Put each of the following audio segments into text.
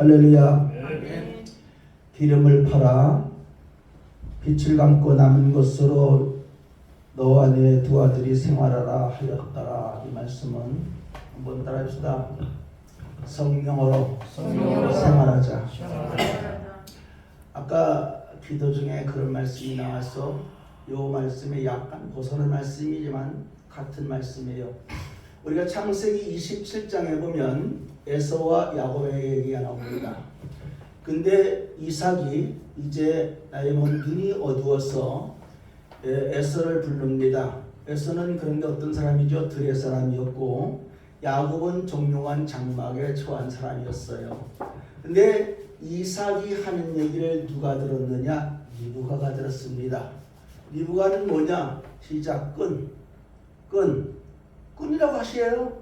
할렐루야. 기름을 팔아 빛을 감고 남은 것으로 너와 네 두 아들이 생활하라 하였더라. 이 말씀은 한번 따라합시다. 성령으로 생활하자. 아까 기도 중에 그런 말씀이 나와서 이 말씀에 약간 벗어난 말씀이지만 같은 말씀이에요. 우리가 창세기 27장에 보면 에서와 야곱의 얘기가 나옵니다. 근데 이삭이 이제 나의 눈이 어두워서 에서를 부릅니다. 에서는 그런데 어떤 사람이죠? 들의 사람이었고 야곱은 종용한 장막에 처한 사람이었어요. 근데 이삭이 하는 얘기를 누가 들었느냐? 리브가가 들었습니다. 리브가는 뭐냐? 시작 끈이라고 하시에요.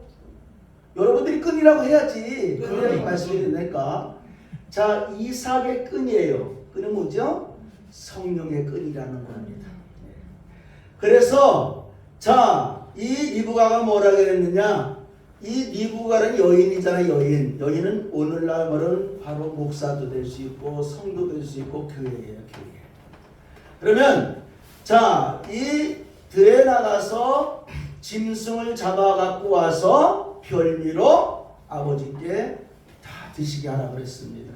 여러분들이 끈이라고 해야지 끈이라고 말씀이 되니까. 자, 이삭의 끈이에요. 끈은 뭐죠? 성령의 끈이라는 겁니다. 그래서 자, 이 리브가가 뭐라고 했느냐? 이 리브가는 여인이잖아요. 여인은 오늘날 말은 바로 목사도 될 수 있고 성도 될 수 있고 교회예요. 교회. 그러면 자, 이 들에 나가서 짐승을 잡아 갖고 와서 별미로 아버지께 다 드시게 하라고 그랬습니다.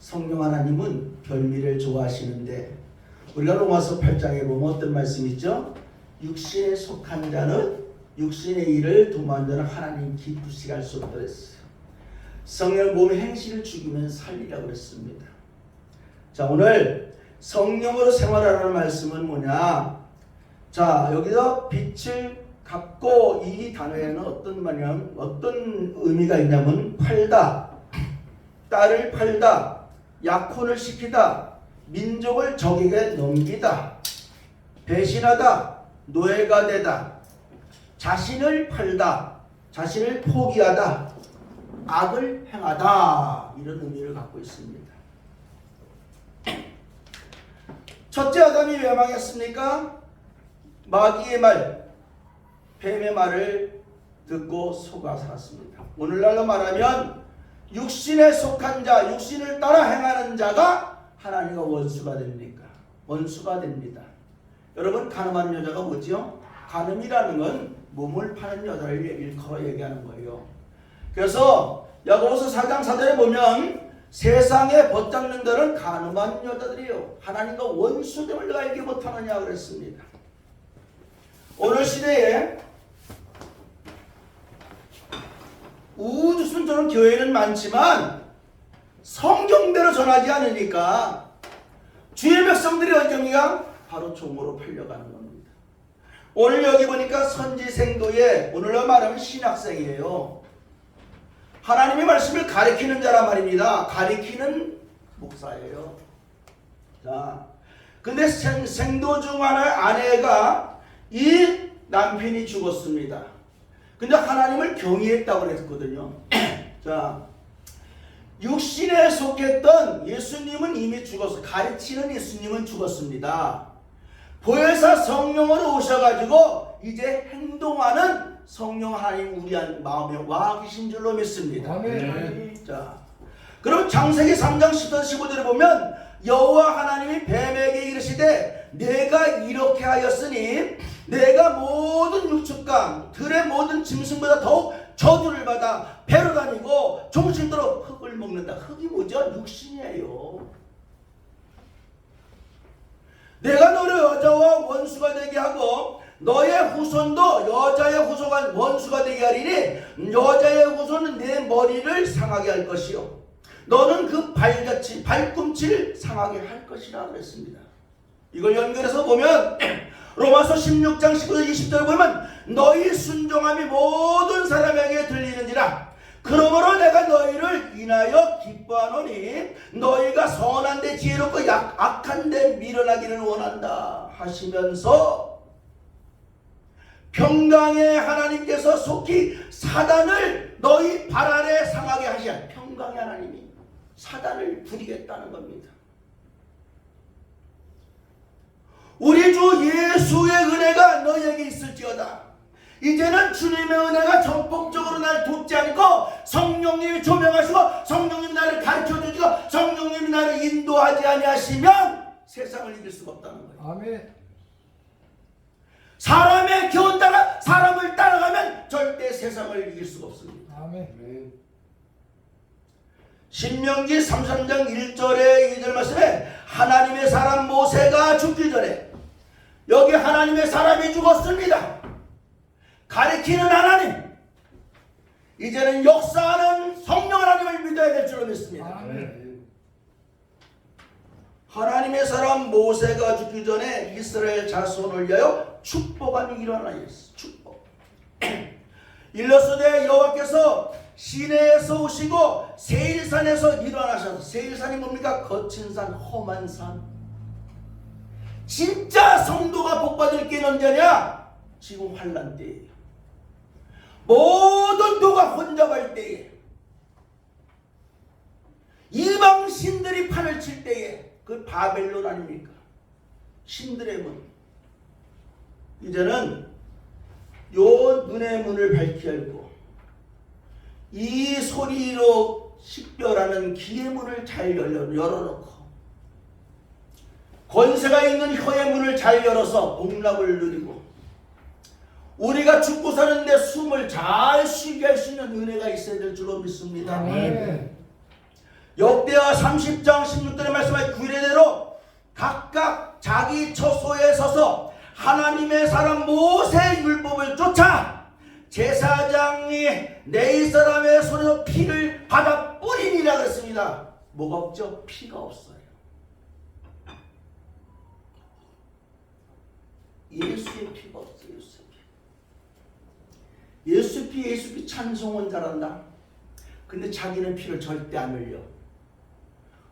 성령 하나님은 별미를 좋아하시는데 우리가 로마서 8장에 보면 어떤 말씀이 있죠? 육신에 속한 자는 육신의 일을 도모한 자는 하나님 기쁘시게 할 수 없다 그랬어요. 성령 몸의 행실을 죽이면 살리라고 그랬습니다. 자, 오늘 성령으로 생활하라는 말씀은 뭐냐? 자, 여기서 빛을 갚고 이 단어에는 어떤 말이냐면 어떤 의미가 있냐면 팔다, 딸을 팔다, 약혼을 시키다, 민족을 적에게 넘기다, 배신하다, 노예가 되다, 자신을 팔다, 자신을 포기하다, 악을 행하다, 이런 의미를 갖고 있습니다. 첫째 아담이 왜 망했습니까? 마귀의 말, 뱀의 말을 듣고 속아 살았습니다. 오늘날로 말하면 육신에 속한 자, 육신을 따라 행하는 자가 하나님과 원수가 됩니까? 원수가 됩니다. 여러분, 간음하는 여자가 뭐지요? 간음이라는 건 몸을 파는 여자를 일컬어 얘기하는 거예요. 그래서 야고보서 4장 4절에 보면 세상에 벗잡는 자는 간음한 여자들이요 하나님과 원수됨을 내가 알지 못하느냐 그랬습니다. 오늘 시대에 우주순전한 교회는 많지만 성경대로 전하지 않으니까 주의 백성들이 어디입니까? 바로 종으로 팔려가는 겁니다. 오늘 여기 보니까 선지생도에 오늘로 말하면 신학생이에요. 하나님의 말씀을 가리키는 자란 말입니다. 가리키는 목사예요. 자, 근데 생도 중 하나 아내가 이 남편이 죽었습니다. 근데 하나님을 경외했다고 그랬거든요. 자, 육신에 속했던 예수님은 이미 죽었어. 가르치는 예수님은 죽었습니다. 보혜사 성령으로 오셔가지고 이제 행동하는 성령 하나님 우리 마음에 와 계신 줄로 믿습니다. 아멘. 자, 그럼 창세기 3장 10절 15절에 보면 여호와 하나님이 뱀에게 이르시되 내가 이렇게 하였으니 내가 모든 육축감 들의 모든 짐승보다 더욱 저주를 받아 배로 다니고 종신도로 흙을 먹는다. 흙이 뭐죠? 육신이에요. 내가 너를 여자와 원수가 되게 하고 너의 후손도 여자의 후손과 원수가 되게 하리니 여자의 후손은 내 머리를 상하게 할 것이요 너는 그 발꿈치를 상하게 할 것이라 그랬습니다. 이걸 연결해서 보면 로마서 16장 19절 20절 보면 너희 순종함이 모든 사람에게 들리는지라 그러므로 내가 너희를 인하여 기뻐하노니 너희가 선한 데 지혜롭고 악한 데 미련하기를 원한다 하시면서 평강의 하나님께서 속히 사단을 너희 발 아래 상하게 하시야. 평강의 하나님이 사단을 부리겠다는 겁니다. 우리 주 예수의 은혜가 너희에게 있을지어다. 이제는 주님의 은혜가 전폭적으로 나를 돕지 않고 성령님이 조명하시고 성령님이 나를 가르쳐주시고 성령님이 나를 인도하지 아니하시면 세상을 이길 수가 없다는 거예요. 아멘. 사람의 교훈 따라 사람을 따라가면 절대 세상을 이길 수가 없습니다. 아멘. 신명기 33장 1절에 2절 말씀에 하나님의 사람 모세가 죽기 전에 여기 하나님의 사람이 죽었습니다. 가리키는 하나님, 이제는 역사하는 성령 하나님을 믿어야 될 줄로 믿습니다. 아멘. 하나님의 사람 모세가 죽기 전에 이스라엘 자손을 위하여 축복함이 일어나였어. 축복. 일러스되 여호와께서 시내에서 오시고 세일산에서 일어나셔서, 세일산이 뭡니까? 거친 산, 험한 산. 진짜 성도가 복받을 게 언제냐? 지금 환난 때예요. 모든 도가 혼잡할 때에, 이방 신들이 판을 칠 때에, 그 바벨론 아닙니까? 신들의 문. 이제는 요 눈의 문을 밝히 열고 이 소리로 식별하는 귀의 문을 잘 열어놓고 권세가 있는 혀의 문을 잘 열어서 복락을 누리고 우리가 죽고 사는데 숨을 잘 쉬게 할 수 있는 은혜가 있어야 될 줄로 믿습니다. 아멘. 역대하 30장 16절의 말씀하신 그 이래대로 각각 자기 처소에 서서 하나님의 사람 모세의 율법을 쫓아 제사장이 내 사람의 손에서 피를 받아 뿌리니라 그랬습니다. 뭐가 없죠? 피가 없어요. 예수의 피가 없어요. 예수의 피. 예수 피 찬송은 잘한다. 근데 자기는 피를 절대 안 흘려.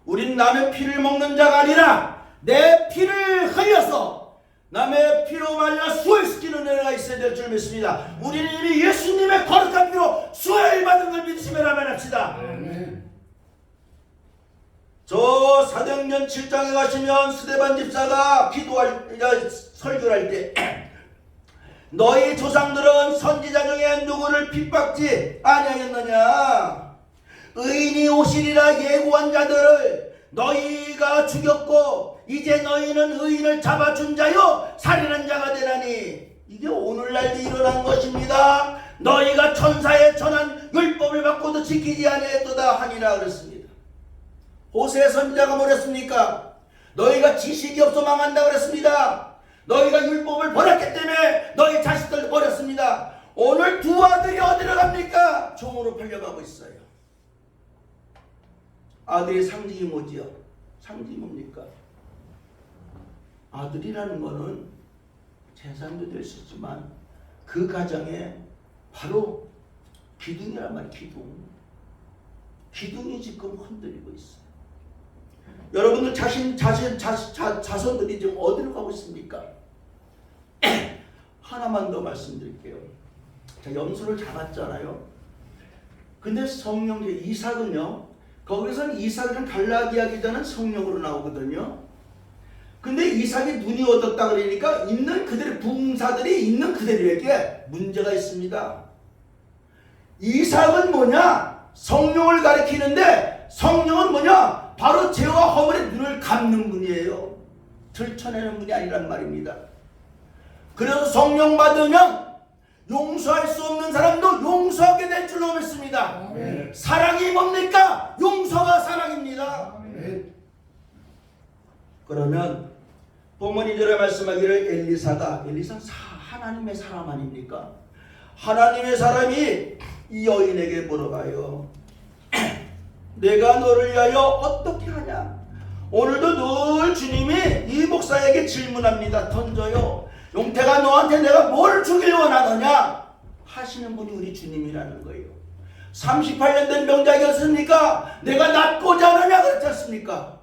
우린 남의 피를 먹는 자가 아니라 내 피를 흘려서 남의 피로 말려 수혈시키는 은혜가 있어야 될 줄 믿습니다. 우리는 이미 예수님의 거룩한 피로 수혈 받은 걸 믿으시면 아멘 합시다. 아멘. 저 사도행전 7장에 가시면 스데반 집사가 설교를 할 때 너희 조상들은 선지자 중에 누구를 핍박지 아니하였느냐? 의인이 오시리라 예고한 자들을 너희가 죽였고 이제 너희는 의인을 잡아준 자요 살인한 자가 되나니, 이게 오늘날도 일어난 것입니다. 너희가 천사의 전한 율법을 받고도 지키지 아니했도다 하니라 그랬습니다. 호세 선지자가 뭐랬습니까? 너희가 지식이 없어 망한다 그랬습니다. 너희가 율법을 버렸기 때문에 너희 자식들 버렸습니다. 오늘 두 아들이 어디로 갑니까? 종으로 팔려가고 있어요. 아들의 상징이 뭐지요? 상징이 뭡니까? 아들이라는 거는 재산도 될 수 있지만 그 가정에 바로 기둥이란 말이에요. 기둥이 지금 흔들리고 있어요. 여러분들 자손들이 지금 어디로 가고 있습니까? 하나만 더 말씀드릴게요. 자, 염소를 잡았잖아요. 근데 성령 이삭은요, 거기서는 이삭은 갈라디아 기자는 성령으로 나오거든요. 근데 이삭이 눈이 어둡다 그러니까 있는 그대로 부흥사들이 있는 그대로에게 문제가 있습니다. 이삭은 뭐냐? 성령을 가리키는데 성령은 뭐냐? 바로 죄와 허물의 눈을 감는 분이에요. 들춰내는 분이 아니란 말입니다. 그래서 성령 받으면 용서할 수 없는 사람도 용서하게 될 줄로 믿습니다. 아멘. 사랑이 뭡니까? 용서가 사랑입니다. 아멘. 그러면 본문 2절에 말씀하기를 엘리사 하나님의 사람 아닙니까? 하나님의 사람이 이 여인에게 물어봐요. 내가 너를 위하여 어떻게 하냐? 오늘도 늘 주님이 이 목사에게 질문합니다. 던져요. 용태가 너한테 내가 뭘 주길 원하느냐? 하시는 분이 우리 주님이라는 거예요. 38년 된 병자였습니까? 내가 낫고자 하느냐 그랬지 않습니까?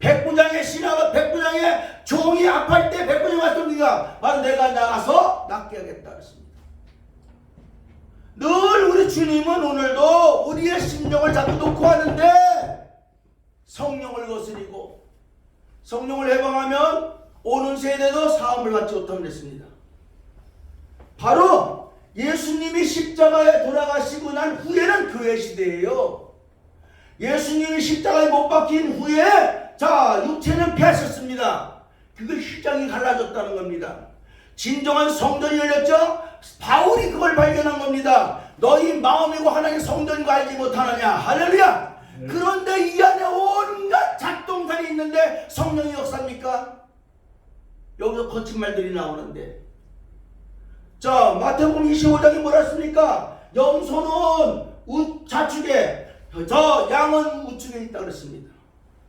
백부장의 신하가 백부장의 종이 아플 때 백부장이 왔습니까? 바로 내가 나가서 낫게 하겠다 그랬습니다. 늘 우리 주님은 오늘도 우리의 심령을 자꾸 놓고 하는데 성령을 거스리고 성령을 해방하면 오는 세대도 사함을 받지 못하면 됐습니다. 바로 예수님이 십자가에 돌아가시고 난 후에는 교회 시대예요. 예수님이 십자가에 못 박힌 후에 자 육체는 폐하셨습니다. 그게 휘장이 갈라졌다는 겁니다. 진정한 성전이 열렸죠. 바울이 그걸 발견한 겁니다. 너희 마음이고 하나님 성전인 거 알지 못하느냐. 할렐루야. 그런데 이 안에 온갖 작동산이 있는데 성령이 역사입니까? 여기서 거친 말들이 나오는데, 자 마태복음 25장이 뭐라 했습니까? 염소는 좌측에 저 양은 우측에 있다 그랬습니다.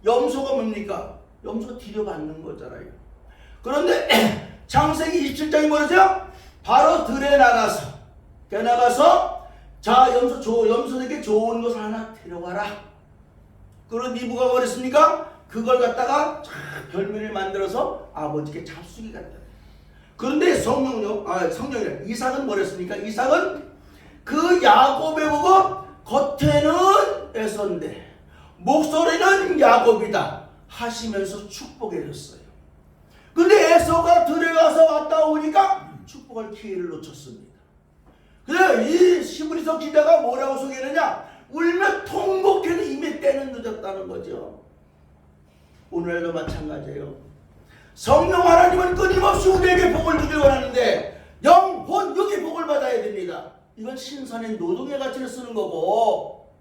염소가 뭡니까? 염소가 뒤려받는 거잖아요. 그런데 창세기 27장이 뭐죠? 바로 들에 나가서 자 염소에게 좋은 것을 하나 데려와라. 그런 이브가 그랬습니까? 그걸 갖다가 별미를 만들어서 아버지께 잡수기 갖다. 그런데 성령이래. 이삭은 뭐랬습니까? 이삭은 그 야곱의 보고 겉에는 에서인데 목소리는 야곱이다 하시면서 축복해 줬어요. 근데 에서가 들어가서 왔다 오니까 축복할 기회를 놓쳤습니다. 그래 이 히브리서 기자가 뭐라고 소개하느냐? 울며 통곡해도 이미 때는 늦었다는 거죠. 오늘도 마찬가지예요. 성령 하나님은 끊임없이 우리에게 복을 주길 원하는데 영혼 육이 복을 받아야 됩니다. 이건 신선의 노동의 가치를 쓰는 거고,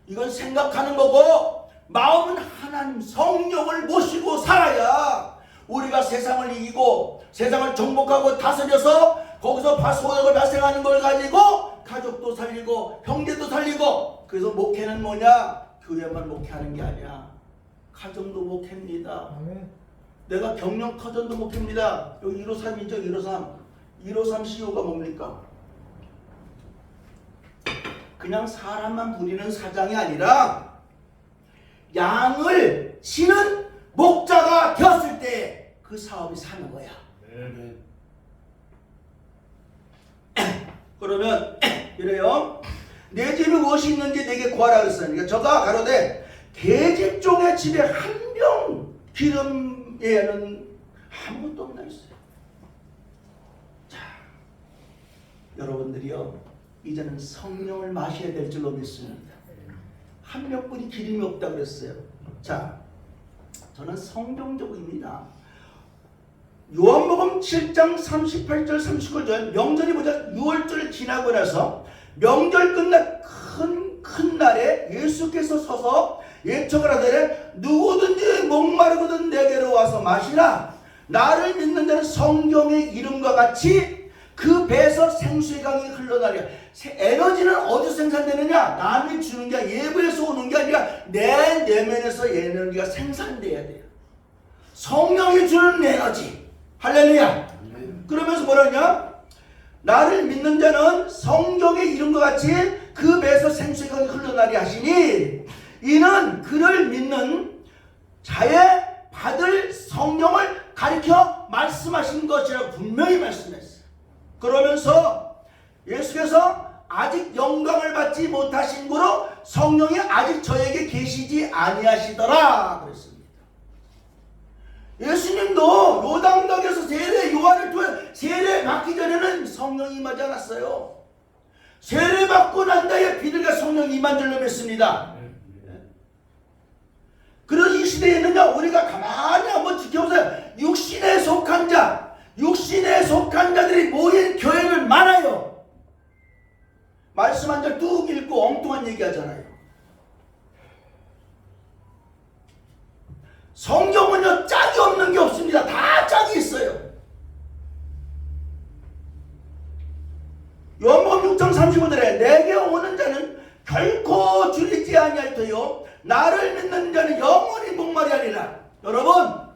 이건 생각하는 거고, 마음은 하나님 성령을 모시고 살아야 우리가 세상을 이기고 세상을 정복하고 다스려서 거기서 소욕을 발생하는 걸 가지고 가족도 살리고 형제도 살리고. 그래서 목회는 뭐냐? 교회만 목회하는 게 아니야. 가정도 목회입니다. 내가 경영 터전도 목회입니다. 여기 153이죠. 153 CEO가 뭡니까? 그냥 사람만 부리는 사장이 아니라 양을 치는 목자가 되었을 때 그 사업이 사는 거야. 그러면 이래요. 내 집에 무엇이 있는지 내게 구하라 그랬어요. 그러니까 저가 가로되 계집종의 집에 한 병 기름에는 아무것도 없나 있어요. 자, 여러분들이요, 이제는 성령을 마셔야 될 줄로 믿습니다. 한 명뿐이 기름이 없다 그랬어요. 자, 저는 성경적입니다. 요한복음 7장 38절 39절 명절이 보자 6월절 지나고 나서 명절 끝날 큰 날에 예수께서 서서 예척을 하되 누구든지 목마르거든 내게로 와서 마시라. 나를 믿는 자는 성경의 이름과 같이 그 배에서 생수의 강이 흘러나리라. 에너지는 어디서 생산되느냐? 남이 주는 게 예부에서 오는 게 아니라 내 내면에서 에너지가 생산돼야 돼요. 성령이 주는 에너지. 할렐루야. 그러면서 뭐라 하냐? 나를 믿는 자는 성경의 이름과 같이 그 배에서 생수의 강이 흘러나리 하시니 이는 그를 믿는 자의 받을 성령을 가리켜 말씀하신 것이라고 분명히 말씀했어요. 그러면서 예수께서 아직 영광을 받지 무하신 고로 성령이 아직 저에게 계시지 아니하시더라 그랬습니다. 예수님도 요단강에서 요한을 통해 세례 받기 전에는 성령이 임하지 않았어요. 세례 받고 난 다음에 비둘기가 성령이 임한 줄로 믿습니다. 그런 이 시대에는요, 우리가 가만히 한번 지켜보세요. 육신에 속한 자들이 모인 교회는 많아요. 말씀 한 절 뚝 읽고 엉뚱한 얘기하잖아요. 성경은요, 짝이 없는 게 없습니다. 다 짝이 있어요. 요한복음 6장 35절에 내게 오는 자는 결코 줄이지 아니할 터요 나를 믿는 자는 영원히 목마리하리라. 여러분,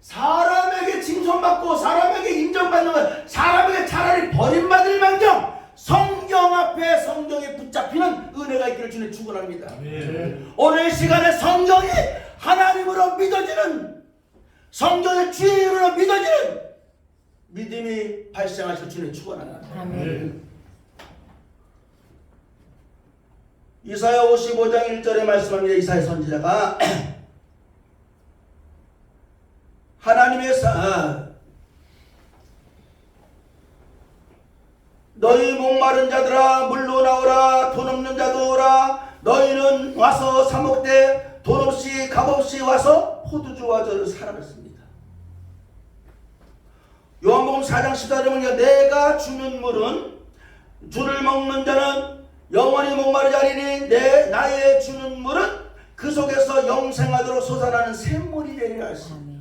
사람에게 칭송받고 사람에게 인정받는 건 사람에게 차라리 버림받을 망정 성경 앞에 성경에 붙잡히는 은혜가 있기를 주님 축원합니다. 오늘 시간에 성경이 하나님으로 믿어지는, 성경의 주인으로 믿어지는 믿음이 발생하실 주님 축원합니다. 이사야 55장 1절에 말씀합니다. 이사야 선지자가 하나님의 너희 목마른 자들아 물로 나오라. 돈 없는 자도 오라. 너희는 와서 사 먹되 돈 없이 값 없이 와서 포도주와 저를 사라 그랬습니다. 요한복음 4장 14절에 보니까 내가 주는 물은 주를 먹는 자는 영원히 목마르지 않으니 나의 주는 물은 그 속에서 영생하도록 솟아나는 샘물이 되리라 했습니다.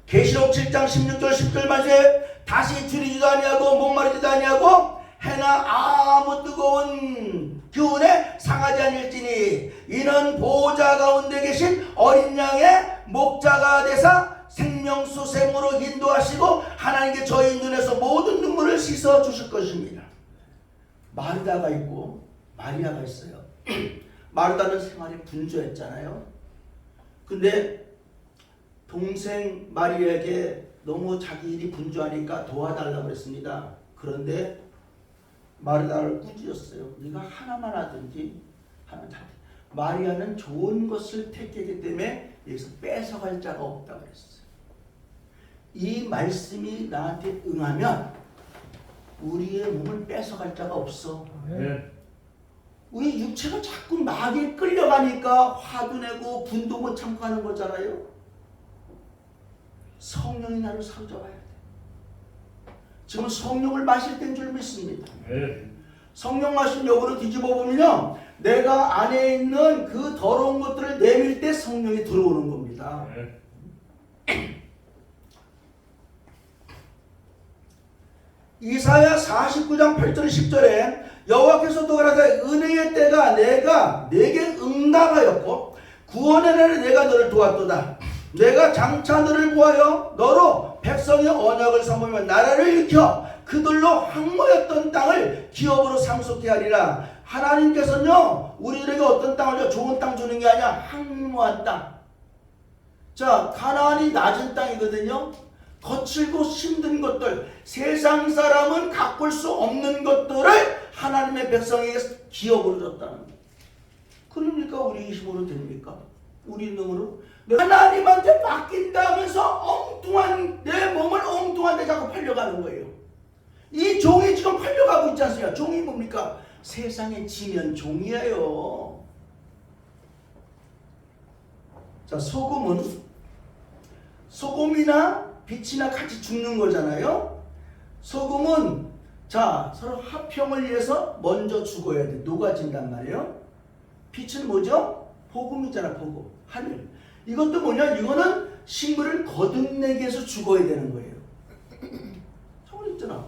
계시록 7장 16절 10절 말씀에 다시 줄이지도 아니하고 목마르지도 아니하고 해나 아무 뜨거운 기운에 상하지 아니할지니 이는 보호자 가운데 계신 어린 양의 목자가 되사 생명수 샘으로 인도하시고 하나님께 저희 눈에서 모든 눈물을 씻어 주실 것입니다. 마르다가 있고 마리아가 있어요. 마르다는 생활이 분주했잖아요. 근데 동생 마리아에게 너무 자기 일이 분주하니까 도와달라고 그랬습니다. 그런데 마르다를 꾸짖었어요. 네가 하나만 하든지 하나만 하든지. 마리아는 좋은 것을 택했기 때문에 여기서 뺏어갈 자가 없다고 그랬어요. 이 말씀이 나한테 응하면 우리의 몸을 뺏어갈 자가 없어. 우리 육체가 자꾸 마귀에 끌려가니까 화도 내고 분도 못 참고 하는 거잖아요. 성령이 나를 사로잡아야 돼. 지금 성령을 마실 때인 줄 믿습니다. 성령 마신 여부를 뒤집어 보면요, 내가 안에 있는 그 더러운 것들을 내밀 때 성령이 들어오는 겁니다. 이사야 49장 8절 10절에 여호와께서 또 가라사대 은혜의 때가 내가 내게 응답하였고 구원의 날에 내가 너를 도왔도다. 내가 장차 너를 구하여 너로 백성의 언약을 삼으며 나라를 일으켜 그들로 황무였던 땅을 기업으로 상속케 하리라. 하나님께서는요 우리들에게 어떤 땅을 줘? 좋은 땅 주는 게 아니라 황무한 땅. 자, 가나안이 낮은 땅이거든요. 거칠고 힘든 것들, 세상 사람은 가꿀 수 없는 것들을 하나님의 백성에게 기업으로 줬다는 거예요. 그러니까 우리 힘으로 됩니까? 우리 능으로? 하나님한테 맡긴다면서 엉뚱한 내 몸을 엉뚱한 데 자꾸 팔려가는 거예요. 이 종이 지금 팔려가고 있지 않습니까? 종이 뭡니까? 세상에 지면 종이에요. 자, 소금이나 빛이나 같이 죽는 거잖아요. 소금은 자 서로 화평을 위해서 먼저 죽어야 돼. 녹아진단 말이에요. 빛은 뭐죠? 복음이잖아. 복음. 하늘. 이것도 뭐냐? 이거는 식물을 거듭내기 위해서 죽어야 되는 거예요. 정말 있잖아.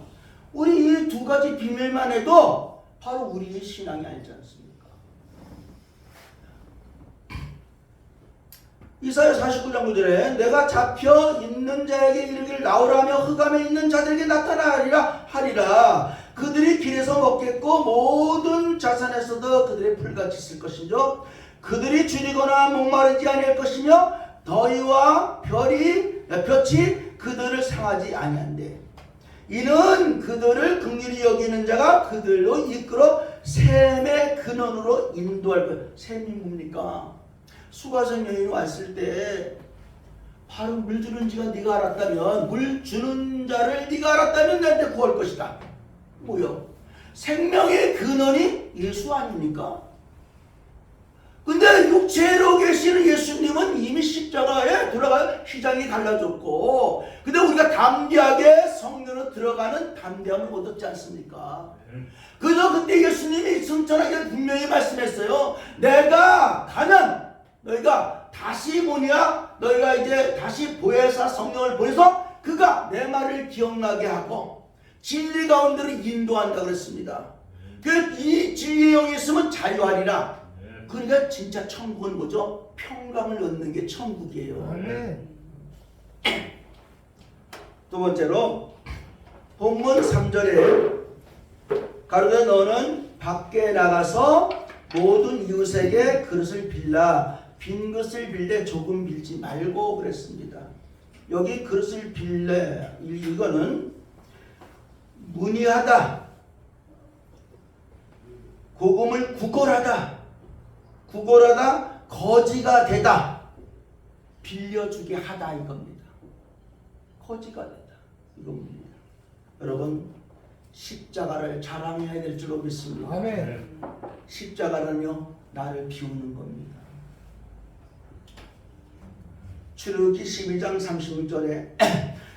우리 이 두 가지 비밀만 해도 바로 우리의 신앙이 아니지 않습니까? 이사야 49장 9절에 내가 잡혀 있는 자에게 이르기를 나오라며 흑암에 있는 자들에게 나타나리라 하리라. 그들이 길에서 먹겠고 모든 자산에서도 그들의 풀같이 있을 것이죠. 그들이 줄이거나 목마르지 아니할 것이며 더위와 볕이 그들을 상하지 아니한대. 이는 그들을 긍휼히 여기는 자가 그들로 이끌어 샘의 근원으로 인도할 거예요. 샘이 뭡니까? 수가성 여인이 왔을 때 바로 물 주는 지가 네가 알았다면, 물 주는 자를 네가 알았다면 나한테 구할 것이다. 뭐요? 생명의 근원이 예수 아닙니까? 근데 육체로 계시는 예수님은 이미 십자가에 돌아가 휘장이 갈라졌고, 근데 우리가 담대하게 성령으로 들어가는 담대함을 얻었지 않습니까? 그래서 그때 예수님이 승천하게 분명히 말씀했어요. 내가 가면 너희가 다시 뭐냐? 너희가 이제 다시 보혜사 성령을 보내서 그가 내 말을 기억나게 하고 진리 가운데로 인도한다고 그랬습니다. 이 진리의 영이 있으면 자유하리라. 그러니까 진짜 천국은 뭐죠? 평강을 얻는 게 천국이에요. 두 번째로 본문 3절에 가로되 너는 밖에 나가서 모든 이웃에게 그릇을 빌라. 빈 것을 빌되 조금 빌지 말고 그랬습니다. 여기 그릇을 빌래, 이거는 문의하다, 복음을 구걸하다, 거지가 되다, 빌려주게 하다 이겁니다. 거지가 되다 이겁니다. 여러분, 십자가를 자랑해야 될 줄로 믿습니다. 아멘. 십자가는요 나를 비우는 겁니다. 출애굽기 12장 36절에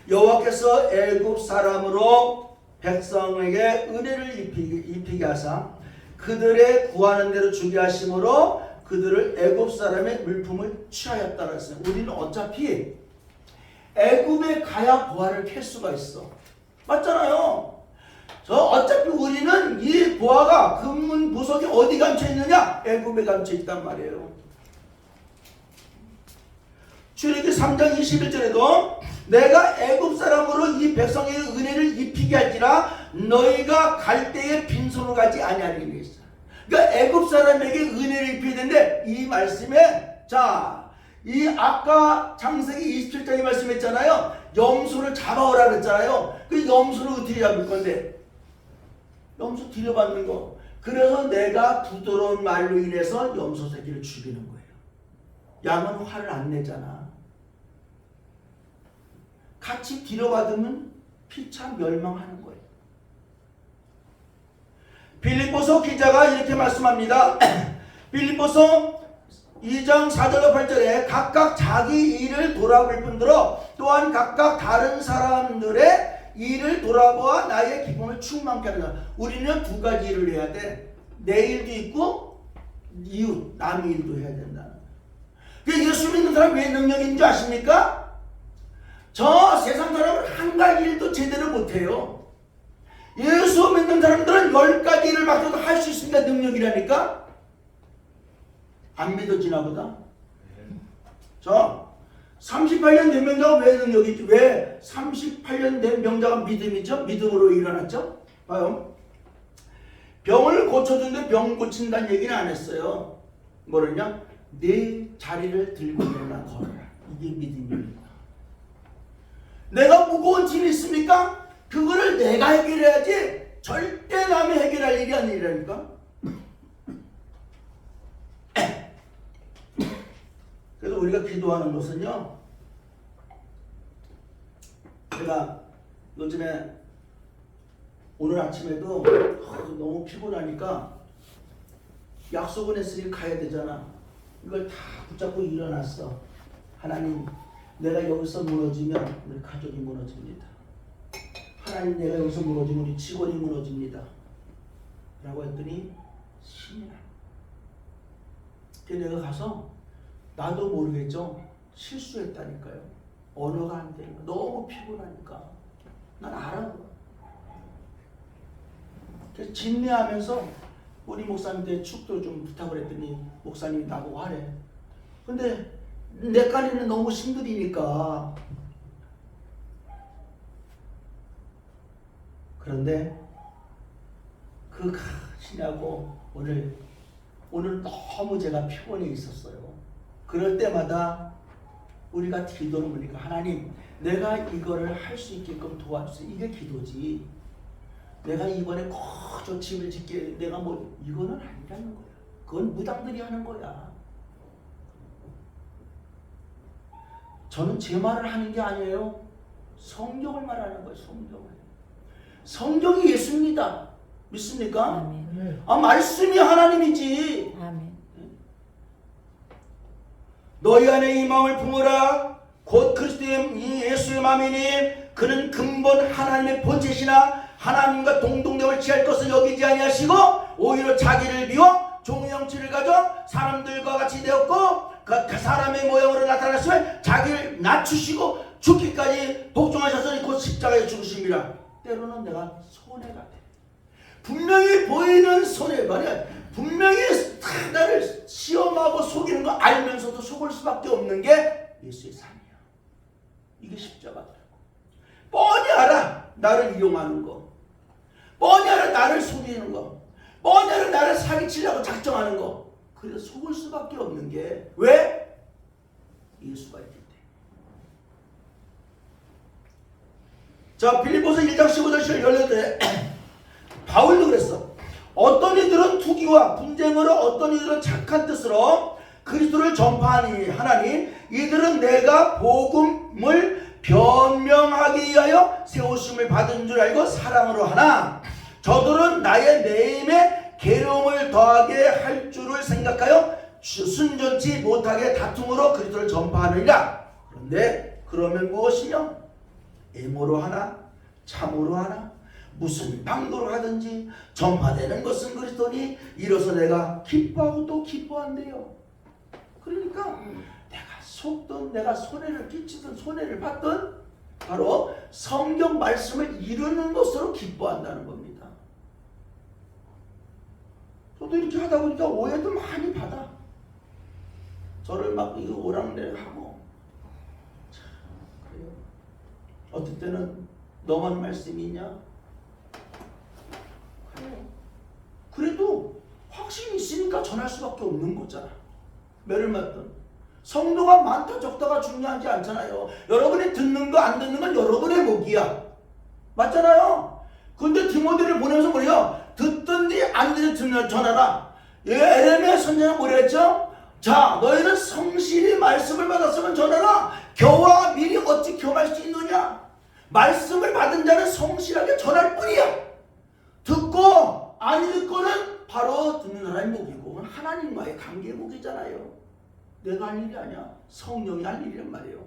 여호와께서 애굽 사람으로 백성에게 은혜를 입히게 하사 그들의 구하는 대로 주게 하심으로 그들을 애굽 사람의 물품을 취하였다고 했어요. 우리는 어차피 애굽에 가야 보화를 캘 수가 있어. 맞잖아요. 어차피 우리는 이 보화가 금문 보석이 어디 감춰 있느냐? 애굽에 감춰 있단 말이에요. 출애굽기 3장 21절에도 내가 애굽 사람으로 이 백성에게 은혜를 입히게 할지라 너희가 갈 때에 빈손으로 가지 아니하리니 있어. 그러니까 애굽 사람에게 은혜를 입혀야 되는데 이 말씀에 이 아까 창세기 27장에 말씀했잖아요. 염소를 잡아오라 그랬잖아요. 그 염소를 어떻게 잡을 건데? 염소 들여받는 거. 그래서 내가 부드러운 말로 인해서 염소 새끼를 죽이는 거예요. 양은 화를 안 내잖아. 같이 들여받으면 피차 멸망하는 거예요. 빌립보서 기자가 이렇게 말씀합니다. 빌립보서 2장 4절로 8절에 각각 자기 일을 돌아볼 뿐더러 또한 각각 다른 사람들의 일을 돌아보아 나의 기쁨을 충만케 하는 거야. 우리는 두 가지 일을 해야 돼. 내 일도 있고 이웃 남의 일도 해야 된다. 예수 믿는 사람 왜 능력인 줄 아십니까? 저 세상 사람은 한 가지 일도 제대로 못해요. 예수 믿는 사람들은 10가지 일을 맡아도 할 수 있으니까 능력이라니까. 안 믿어지나 보다. 38년 된 명자가 왜 능력이지? 왜 38년 된 명자가 믿음이죠? 믿음으로 일어났죠? 봐요. 병을 고쳐주는데 병 고친다는 얘기는 안 했어요. 뭐랬냐? 내 자리를 들고 일어나 걸어라. 이게 믿음입니다. 내가 무거운 짐이 있습니까? 그거를 내가 해결해야지 절대 남이 해결할 일이 아니라니까. 그래서 우리가 기도하는 것은요, 제가 요즘에 오늘 아침에도 너무 피곤하니까 약속은 했으니 가야 되잖아. 이걸 다 붙잡고 일어났어. 하나님, 내가 여기서 무너지면 우리 가족이 무너집니다. 하나님, 내가 여기서 무너지면 우리 직원이 무너집니다. 라고 했더니 신이 나. 그래서 내가 가서 나도 모르겠죠. 실수했다니까요. 언어가 안 되니까. 너무 피곤하니까. 난 알아. 그래서 진례하면서 우리 목사님한테 축도 좀 부탁을 했더니 목사님이 나보고 하래. 근데 내 깐에는 너무 힘들이니까. 그런데 그 신하고 오늘 너무 제가 피곤해 있었어요. 그럴 때마다 우리가 기도를 보니까 하나님, 내가 이거를 할 수 있게끔 도와주세요. 이게 기도지. 내가 이번에 저 집을 짓게 내가 이거는 아니라는 거야. 그건 무당들이 하는 거야. 저는 제 말을 하는 게 아니에요. 성경을 말하는 거예요. 성경이 예수입니다. 믿습니까? 아멘. 말씀이 하나님이지. 아멘. 너희 안에 이 마음을 품으라. 곧 그리스도의 이 예수의 마음이니 그는 근본 하나님의 본체시나 하나님과 동등됨을 취할 것을 여기지 아니하시고 오히려 자기를 비워 종의 형체를 가져 사람들과 같이 되었고 그 사람의 모양으로 나타났으면 자기를 낮추시고 죽기까지 복종하셨으니 곧 십자가에 죽으심이라. 때로는 내가 손해가 돼. 분명히 보이는 손해가 아니야. 분명히 나를 시험하고 속이는 거 알면서도 속을 수밖에 없는 게 예수의 삶이야. 이게 십자가더라고. 뻔히 알아. 나를 이용하는 거. 뻔히 알아. 나를 속이는 거. 뻔히 알아. 나를 사기치려고 작정하는 거. 그래서 속을 수밖에 없는 게 왜? 예수가 있기 때문에. 자, 빌립보서 1장 15절 18절에 바울도 그랬어. 어떤 이들은 투기와 분쟁으로 어떤 이들은 착한 뜻으로 그리스도를 전파하니 하나니 이들은 내가 복음을 변명하기 위하여 세우심을 받은 줄 알고 사랑으로 하나 저들은 나의 매임에 괴로움을 더하게 할 줄을 생각하여 순전치 못하게 다툼으로 그리스도를 전파하느니라. 그런데 그러면 무엇이냐? 애모로 하나 참으로 하나 무슨 방도로 하든지 전파되는 것은 그리스도니 이로써 내가 기뻐하고 또 기뻐한대요. 그러니까 내가 속든 내가 손해를 끼치든 손해를 받든 바로 성경 말씀을 이루는 것으로 기뻐한다는 겁니다. 저도 이렇게 하다 보니까 오해도 많이 받아. 저를 막 이거 오랑내하고 그래요. 어떨 때는 너만 말씀이 있냐? 그래도 확신이 있으니까 전할 수밖에 없는 거잖아. 매를 맞든 성도가 많다 적다가 중요하지 않잖아요. 여러분이 듣는 거 안 듣는 건 여러분의 몫이야. 맞잖아요. 근데 디모데를 보내면서 뭐래요? 듣든지 안 듣든지 전하라. 에레미야 선지자는 뭐라 했죠? 자, 너희는 성실히 말씀을 받았으면 전하라. 겨와 밀이 어찌 겸할 수 있느냐? 말씀을 받은 자는 성실하게 전할 뿐이야. 듣고 안 듣고는 바로 듣는 사람의 몫이고 하나님과의 관계의 몫이잖아요. 내가 할 일이 아니야. 성령이 할 일이란 말이에요.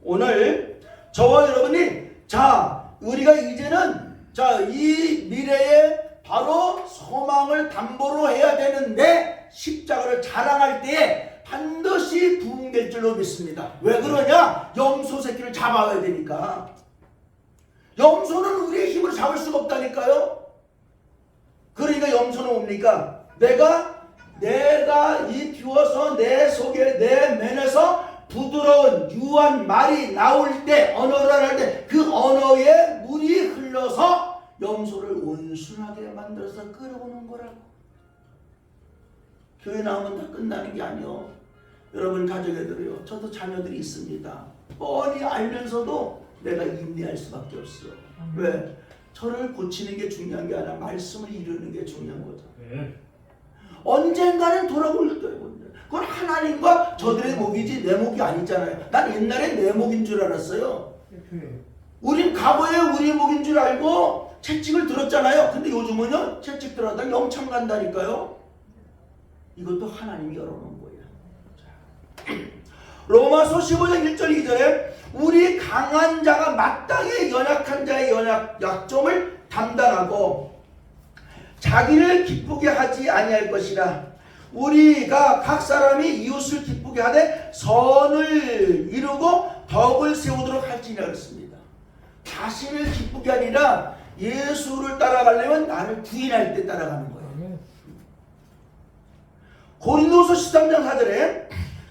오늘 저와 여러분이 우리가 이제는 이 미래에 바로 소망을 담보로 해야 되는데 십자가를 자랑할 때에 반드시 부흥될 줄로 믿습니다. 왜 그러냐? 염소 새끼를 잡아야 되니까. 염소는 우리의 힘으로 잡을 수가 없다니까요. 그러니까 염소는 뭡니까? 내가 이 비워서 내 속에 내 면에서 부드러운 유한 말이 나올 때 언어를 할 때 그 언어에 물이 흘러서 염소를 온순하게 만들어서 끌어오는 거라고. 교회 나오면 다 끝나는 게 아니요. 여러분 가정애들이요. 저도 자녀들이 있습니다. 뻔히 알면서도 내가 인내할 수밖에 없어. 왜? 저를 고치는 게 중요한 게 아니라 말씀을 이루는 게 중요한 거죠. 언젠가는 돌아올 거예요. 그건 하나님과 저들의 몫이지 내 몫이 아니잖아요. 난 옛날에 내 몫인 줄 알았어요. 우린 과거에 우리 몫인 줄 알고 채찍을 들었잖아요. 근데 요즘은요 채찍 들었다 영창 간다니까요. 이것도 하나님이 열어놓은 거예요. 로마서 15장 1절 2절에 우리 강한 자가 마땅히 연약한 자의 약점을 담당하고 자기를 기쁘게 하지 아니할 것이라. 우리가 각 사람이 이웃을 기쁘게 하되 선을 이루고 덕을 세우도록 할지니라 그랬습니다. 자신을 기쁘게 아니라 예수를 따라가려면 나를 부인할 때 따라가는 거예요. 고린도서 13장 4절에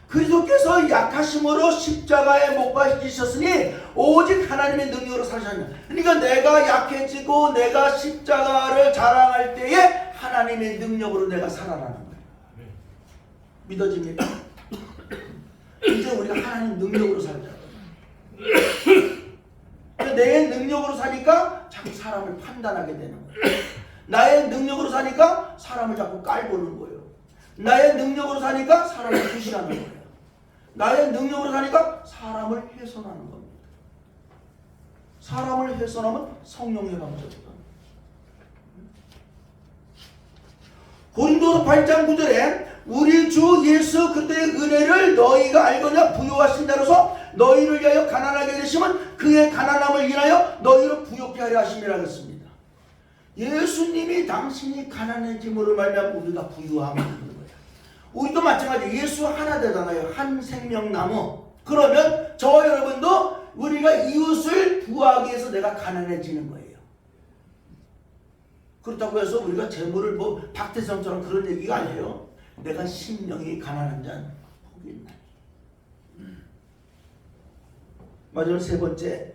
그리스도께서 약하심으로 십자가에 못 박히셨으니 오직 하나님의 능력으로 사셨느냐. 그러니까 내가 약해지고 내가 십자가를 자랑할 때에 하나님의 능력으로 내가 살아나는 거예요. 믿어집니까? 이제 우리가 하나님 능력으로 살자고요. 내 능력으로 사니까 자꾸 사람을 판단하게 되는 거예요. 나의 능력으로 사니까 사람을 자꾸 깔보는 거예요. 나의 능력으로 사니까 사람을 무시하는 거예요. 나의 능력으로 사니까 사람을 훼손하는 겁니다. 사람을 훼손하면 성령의 방법이다. 고린도서 8장 9절에 우리 주 예수 그리스도의 은혜를 너희가 알거냐 부요하신 자로서 너희를 위하여 가난하게 되시면 그의 가난함을 인하여 너희를 부요케 하려 하심이라 했습니다. 예수님이 당신이 가난해짐으로 말미암아 우리가 부유함을 얻는 거예요. 우리도 마찬가지. 예수 하나 되잖아요. 한 생명나무. 그러면 저와 여러분도 우리가 이웃을 부하기 위해서 내가 가난해지는 거예요. 그렇다고 해서 우리가 재물을 박태성처럼 그런 얘기가 아니에요. 내가 심령이 가난한 자는 복이 있나니. 마지막 세 번째,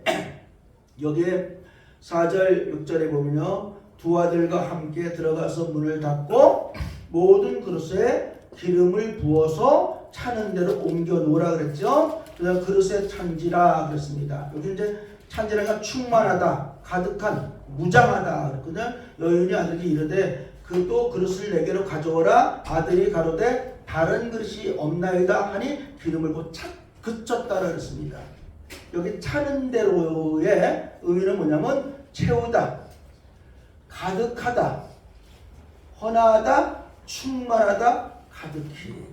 여기에 4절 6절에 보면요, 두 아들과 함께 들어가서 문을 닫고 모든 그릇에 기름을 부어서 차는 대로 옮겨 놓으라 그랬죠. 그래서 그릇에 찬지라 그랬습니다. 여기 이제 찬지라가 충만하다, 가득한, 무장하다 그랬거든요. 여인이 아들에게 이르되 그 또 그릇을 내게로 가져오라. 아들이 가로되 다른 그릇이 없나이다 하니 기름을 부어 착 그쳤다 그랬습니다. 여기 차는 대로의 의미는 뭐냐면 채우다, 가득하다, 헌하다, 충만하다, 가득히.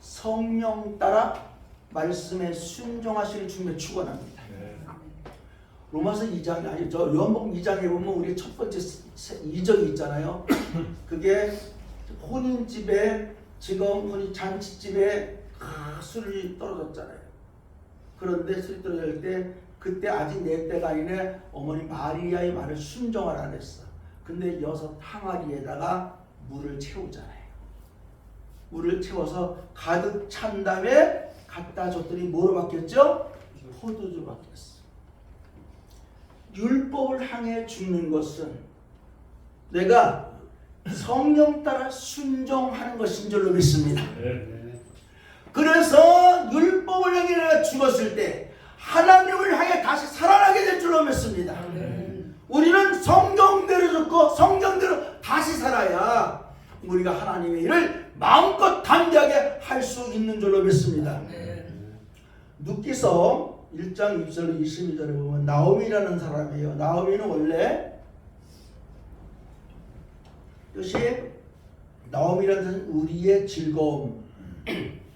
성령 따라 말씀에 순종하실 주님을 축원합니다. 로마서 2장이 아니죠. 요한복음 2장에 보면 우리 첫 번째 2절이 있잖아요. 그게 혼인집에 지금 혼인 잔치집에 술이 떨어졌잖아요. 그런데 술이 떨어질 때 그때 아직 내 때가 아니네. 어머니 마리아의 말을 순종하라 그랬어. 근데 6 항아리에다가 물을 채우잖아요. 물을 채워서 가득 찬 다음에 갖다 줬더니 뭐로 바뀌었죠? 포도주로 바뀌었어. 율법을 향해 죽는 것은 내가 성령 따라 순종하는 것인 줄로 믿습니다. 그래서 율법을 향해 내가 죽었을 때 하나님을 향해 다시 살아나게 될 줄로 믿습니다. 우리는 성경대로 죽고 성경대로 다시 살아야 우리가 하나님의 일을 마음껏 담대하게 할 수 있는 줄로 믿습니다. 룻기서 1장 1절로 22절에 보면 나오미라는 사람이에요. 나오미는 원래 뜻이 나오미라는 뜻은 우리의 즐거움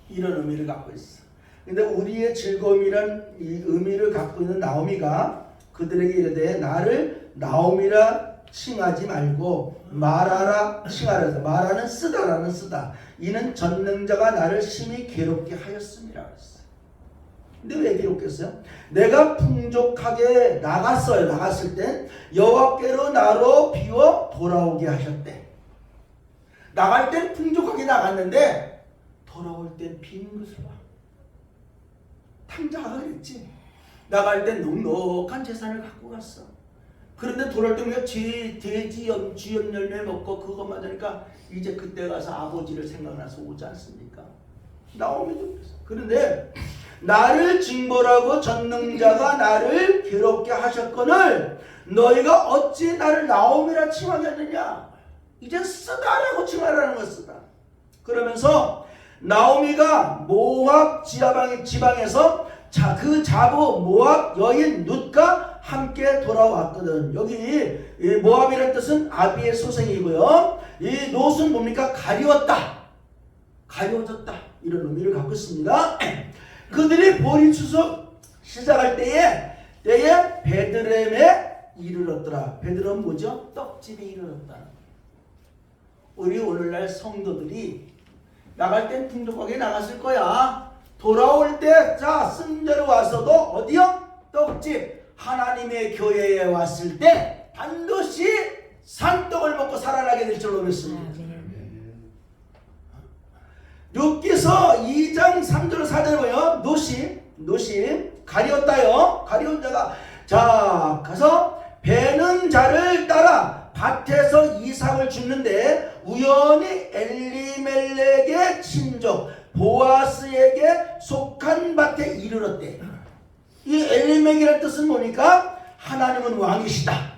이런 의미를 갖고 있어. 근데 우리의 즐거움이란 이 의미를 갖고 있는 나오미가 그들에게 이르되 나를 나오미라 칭하지 말고 마라라 칭하라 해서 마라는 쓰다라는 쓰다. 이는 전능자가 나를 심히 괴롭게 하였음이라 그랬어요. 근데 왜 괴롭겠어요? 내가 풍족하게 나갔어요. 나갔을 땐 여호와께로 나로 비워 돌아오게 하셨대. 나갈 땐 풍족하게 나갔는데 돌아올 땐 빈 것을 봐. 탕자가 그랬지. 나갈 땐 넉넉한 재산을 갖고 갔어. 그런데 돌아올 때 우리가 돼지 쥐염 열매 먹고 그것만 하니까 이제 그때 가서 아버지를 생각나서 오지 않습니까? 나오미도 그랬어. 그런데 나를 징벌하고 전능자가 나를 괴롭게 하셨거늘 너희가 어찌 나를 나오미라 칭하겠느냐? 이제 쓰다라고 칭하라는 것 쓰다. 그러면서 나오미가 모압 지방에서 그 자부 모압 여인 룻과 함께 돌아왔거든. 여기 모압이라는 뜻은 아비의 소생이고요. 이 롯은 뭡니까? 가리웠다, 가리워졌다 이런 의미를 갖고 있습니다. 그들이 보리 추석 시작할 때에 베들레헴에 이르렀더라. 베들레헴은 뭐죠? 떡집에 이르렀다. 우리 오늘날 성도들이 나갈 땐 풍족하게 나갔을 거야. 돌아올 때 자 승자로 와서도 어디요? 떡집 하나님의 교회에 왔을 때 반드시 산떡을 먹고 살아나게 될 줄로 믿습니다. 룻기서 2장 3절 4절에 보면 노시 가리웠다요. 가리운 자가 자 가서 베는 자를 따라 밭에서 이삭을 줍는데 우연히 엘리멜렉의 친족 보아스에게 속한 밭에 이르렀대. 이 엘리멜렉이라는 뜻은 뭡니까? 하나님은 왕이시다.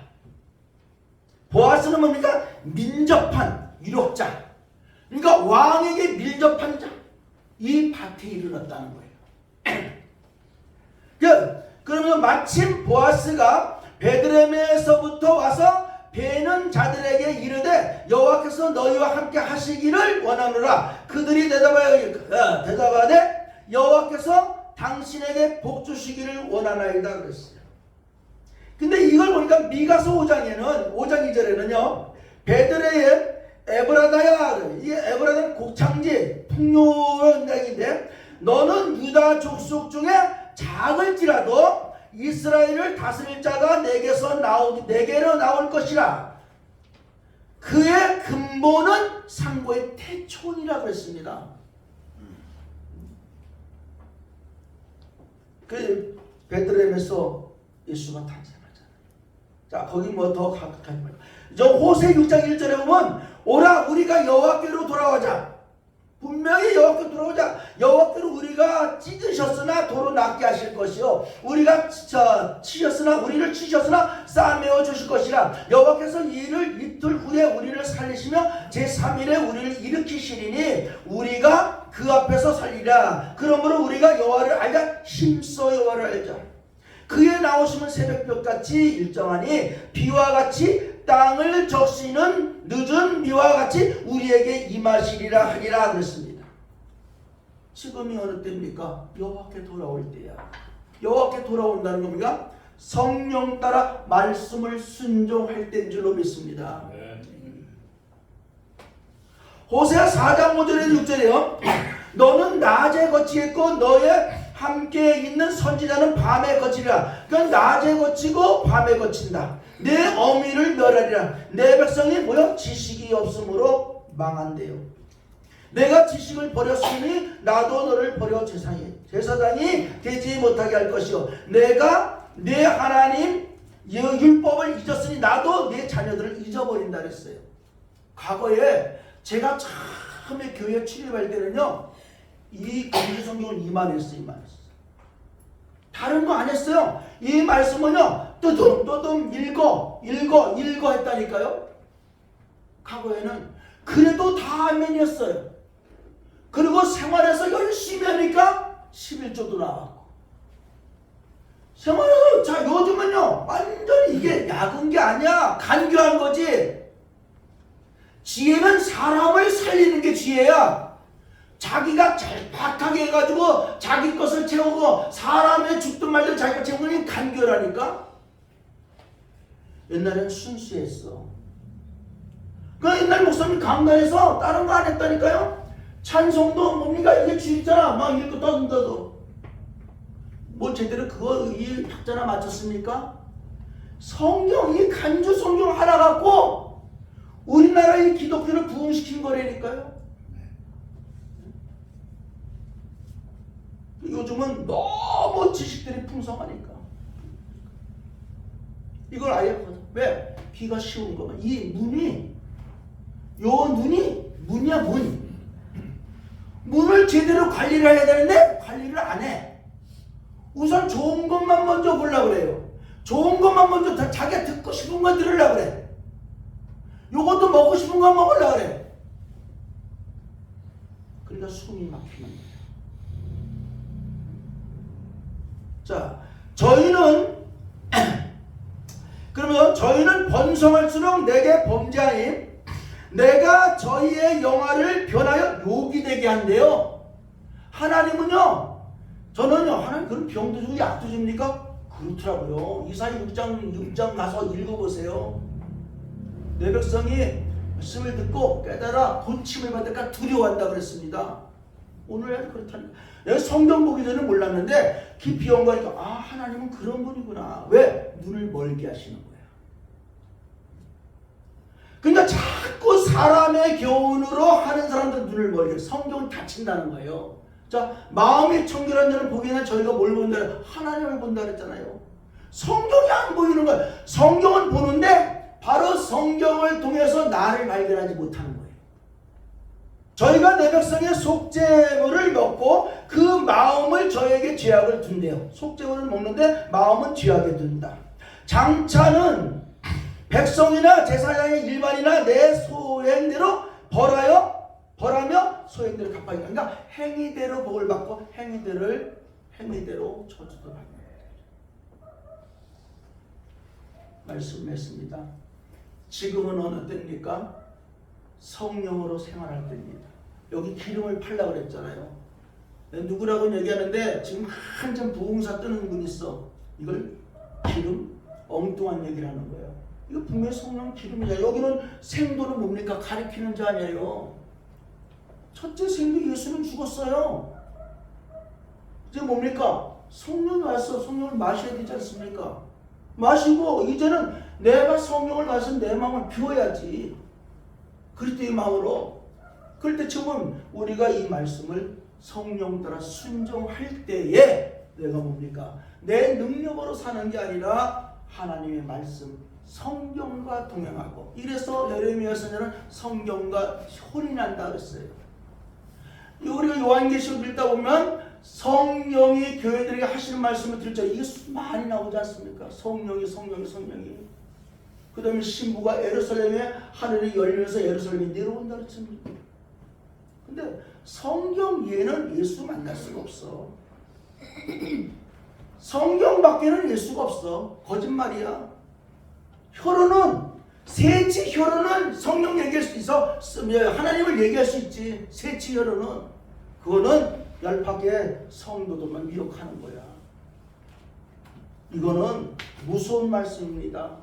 보아스는 뭡니까? 민접한 유력자. 그러니까 왕에게 밀접한 자. 이 밭에 이르렀다는 거예요. 그러면 마침 보아스가 베들레헴에서부터 와서 베는 자들에게 이르되 여호와께서 너희와 함께 하시기를 원하노라. 그들이 대답하되 여호와께서 당신에게 복 주시기를 원하나이다 그랬어요. 근데 이걸 보니까 미가서 5장 2절에는요 베들레헴 에브라다야, 이 에브라다는 곡창지 풍요인데 너는 유다 족속 중에 작을지라도 이스라엘을 다스릴 자가 내게로 나올 것이라. 그의 근본은 상고의 태초이라 그랬습니다. 그 베들레헴에서 예수가 탄생하잖아요. 자 거기 뭐 더 가지 말고 저 호세 6장 1절에 보면 오라 우리가 여호와께로 돌아가자. 분명히 여호와께 돌아오자. 여호와께는 우리가 찢으셨으나 도로 낫게 하실 것이요 우리가 치셨으나 우리를 치셨으나 싸매어 주실 것이라. 여호와께서 이틀 후에 우리를 살리시며 제3일에 우리를 일으키시리니 우리가 그 앞에서 살리라. 그러므로 우리가 여호와를 알자. 힘써 여호와를 알자. 그의 나오심은 새벽볕같이 일정하니 비와 같이 땅을 적시는 늦은 비와 같이 우리에게 임하시리라 하리라 그랬습니다. 지금이 어느 때입니까? 여호와께 돌아올 때야. 여호와께 돌아온다는 겁니까? 성령 따라 말씀을 순종할 때인 줄로 믿습니다. 호세아 4장 5절에서 6절에요. 너는 낮에 거치겠고 너의 함께 있는 선지자는 밤에 거치리라. 그건 낮에 거치고 밤에 거친다. 내 어미를 멸하리라. 내 백성이 뭐요? 지식이 없으므로 망한대요. 내가 지식을 버렸으니 나도 너를 버려 제사장이 되지 못하게 할 것이요 내가 내 하나님 율법을 잊었으니 나도 내 자녀들을 잊어버린다 그랬어요. 과거에 제가 처음에 교회에 출입할 때는요 이 공주 성경을 이만했어요. 다른 거 안 했어요. 이 말씀은요 떠듬 읽어 했다니까요. 과거에는 그래도 다 아멘이었어요. 그리고 생활에서 열심히 하니까 11조도 나왔고 생활에서 자 요즘은요 완전히 이게 약은 게 아니야. 간교한 거지. 지혜는 사람을 살리는 게 지혜야. 자기가 짤팍하게 해가지고 자기 것을 채우고 사람의 죽든 말든 자기가 채우는 게 간교라니까. 옛날엔 순수했어. 그 옛날 목사님 강단에서 다른 거 안 했다니까요. 찬송도 뭡니까 이게 주있잖아 막 읽고 떠든다도 뭐 제대로 그거 이 박자나 맞췄습니까? 성경이 간주 성경 하나 갖고 우리나라의 기독교를 부흥시킨 거라니까요. 요즘은 너무 지식들이 풍성하니까 이걸 아예 하거든. 왜? 귀가 쉬운 거만. 이 눈이 문이야 문. 문을 제대로 관리를 해야 되는데 관리를 안 해. 우선 좋은 것만 먼저 보려고 그래요. 좋은 것만 먼저 자기가 듣고 싶은 거 들으려고 그래. 요것도 먹고 싶은 거 먹으려고 그래. 그러니까 숨이 막히는 거예요. 자, 그러면 저희는 번성할수록 내게 범죄하니 내가 저희의 영화를 변하여 욕이 되게 한대요. 하나님은요, 저는요, 하나님 그런 병도 주고 약도 줍니까? 그렇더라고요. 이사야 6장 가서 읽어보세요. 내 백성이 말씀을 듣고 깨달아 고침을 받을까 두려워한다 그랬습니다. 오늘 그렇다니까. 내가 성경 보기 전에 몰랐는데 깊이 연구하니까 아 하나님은 그런 분이구나. 왜? 눈을 멀게 하시는 거예요. 그러니까 자꾸 사람의 교훈으로 하는 사람들 눈을 멀게 성경은 닫힌다는 거예요. 자, 마음이 청결한 자는 보기에는 저희가 뭘 본다? 하나님을 본다 그랬잖아요. 성경이 안 보이는 거예요. 성경은 보는데 바로 성경을 통해서 나를 발견하지 못하는 거예요. 저희가 내 백성의 속죄물을 먹고 그 마음을 저에게 죄악을 둔대요. 속죄물을 먹는데 마음은 죄악에 둔다. 장차는 백성이나 제사장의 일반이나 내 소행대로 벌하며 소행대로 갚아야. 그러니까 행위대로 복을 받고 행위대로 저주도 받는 말씀했습니다. 지금은 어느 때입니까? 성령으로 생활할 때입니다. 여기 기름을 팔라고 그랬잖아요. 누구라고 얘기하는데 지금 한참 부흥사 뜨는 분 있어. 이걸 기름? 엉뚱한 얘기를 하는 거예요. 이거 분명히 성령 기름이야. 여기는 생도는 뭡니까? 가리키는 자 아니에요. 첫째 생도 예수는 죽었어요. 이제 뭡니까? 성령이 왔어. 성령을 마셔야 되지 않습니까? 마시고 이제는 내가 성령을 마신 내 마음을 비워야지. 그리스도의 마음으로. 그럴 때쯤은 우리가 이 말씀을 성령 따라 순종할 때에 내가 뭡니까? 내 능력으로 사는 게 아니라 하나님의 말씀 성경과 동행하고. 이래서 예레미야 선지자는 성경과 혼인한다 그랬어요. 우리가 요한계시록 읽다 보면 성령이 교회들에게 하시는 말씀을 들을 때 이게 많이 나오지 않습니까? 성령이. 그 다음에 신부가 예루살렘에 하늘이 열려서 예루살렘이 내려온다 그랬습니다. 근데 성경 외에는 예수 만날 수가 없어. 성경 밖에는 예수가 없어. 거짓말이야. 혈흔은 세치 혈흔은 성령 얘기할 수 있어. 하나님을 얘기할 수 있지. 세치 혈흔은 그거는 얄팍하게 성도들만 미혹하는 거야. 이거는 무서운 말씀입니다.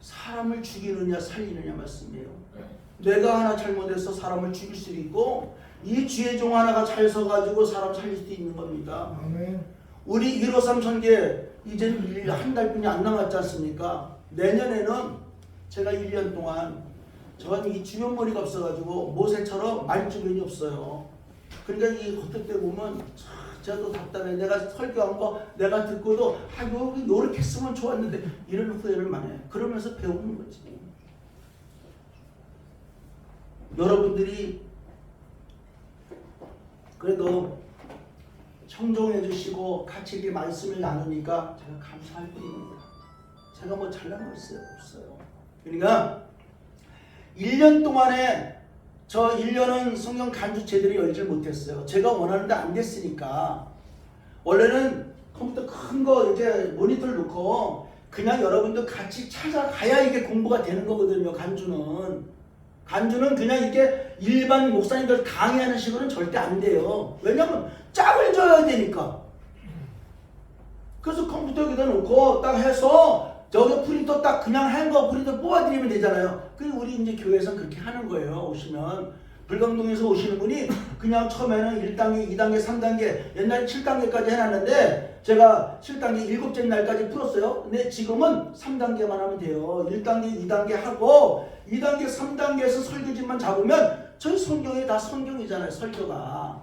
사람을 죽이느냐 살리느냐 말씀이에요. 내가 하나 잘못해서 사람을 죽일 수도 있고 이 주의 종 하나가 잘 서가지고 사람 살릴 수도 있는 겁니다. 아멘. 우리 153 선교 이제 한 달뿐이 안 남았지 않습니까? 내년에는 제가 1년 동안 저는 이 주변머리가 없어가지고 모세처럼 말주변이 없어요. 그러니까 이 겉에 보면 제가 또 답답해. 내가 설교한 거 내가 듣고도 여기 노력했으면 좋았는데 이런 후회를 많이 해. 그러면서 배우는 거지. 여러분들이 그래도 청종해 주시고 같이 이렇게 말씀을 나누니까 제가 감사할 뿐입니다. 제가 뭐 잘난 거 없어요. 그러니까 1년 동안에 저 1년은 성경 간주 제대로 열질 못했어요. 제가 원하는데 안 됐으니까. 원래는 컴퓨터 큰 거 이렇게 모니터를 놓고 그냥 여러분들 같이 찾아가야 이게 공부가 되는 거거든요. 간주는 그냥 이렇게 일반 목사님들 강의하는 식으로는 절대 안 돼요. 왜냐면 짝을 져야 되니까. 그래서 컴퓨터 여기다 놓고 딱 해서 저기 프린터 딱 그냥 한 거 프린터 뽑아드리면 되잖아요. 그 우리 이제 교회에서 그렇게 하는 거예요. 오시면 불광동에서 오시는 분이 그냥 처음에는 1단계, 2단계, 3단계 옛날에 7단계까지 해놨는데 제가 7단계 7째 날까지 풀었어요. 근데 지금은 3단계만 하면 돼요. 1단계, 2단계 하고 2단계, 3단계에서 설교집만 잡으면 저희 성경이 다 성경이잖아요. 설교가.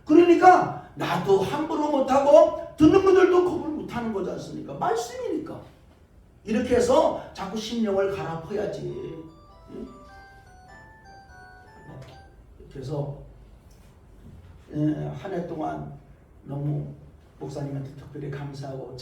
그러니까 나도 함부로 못하고 듣는 분들도 거부를 못하는 거지 않습니까? 말씀이니까. 이렇게 해서 자꾸 심령을 갈아퍼야지. 그래서 한 해 동안 너무 목사님한테 특별히 감사하고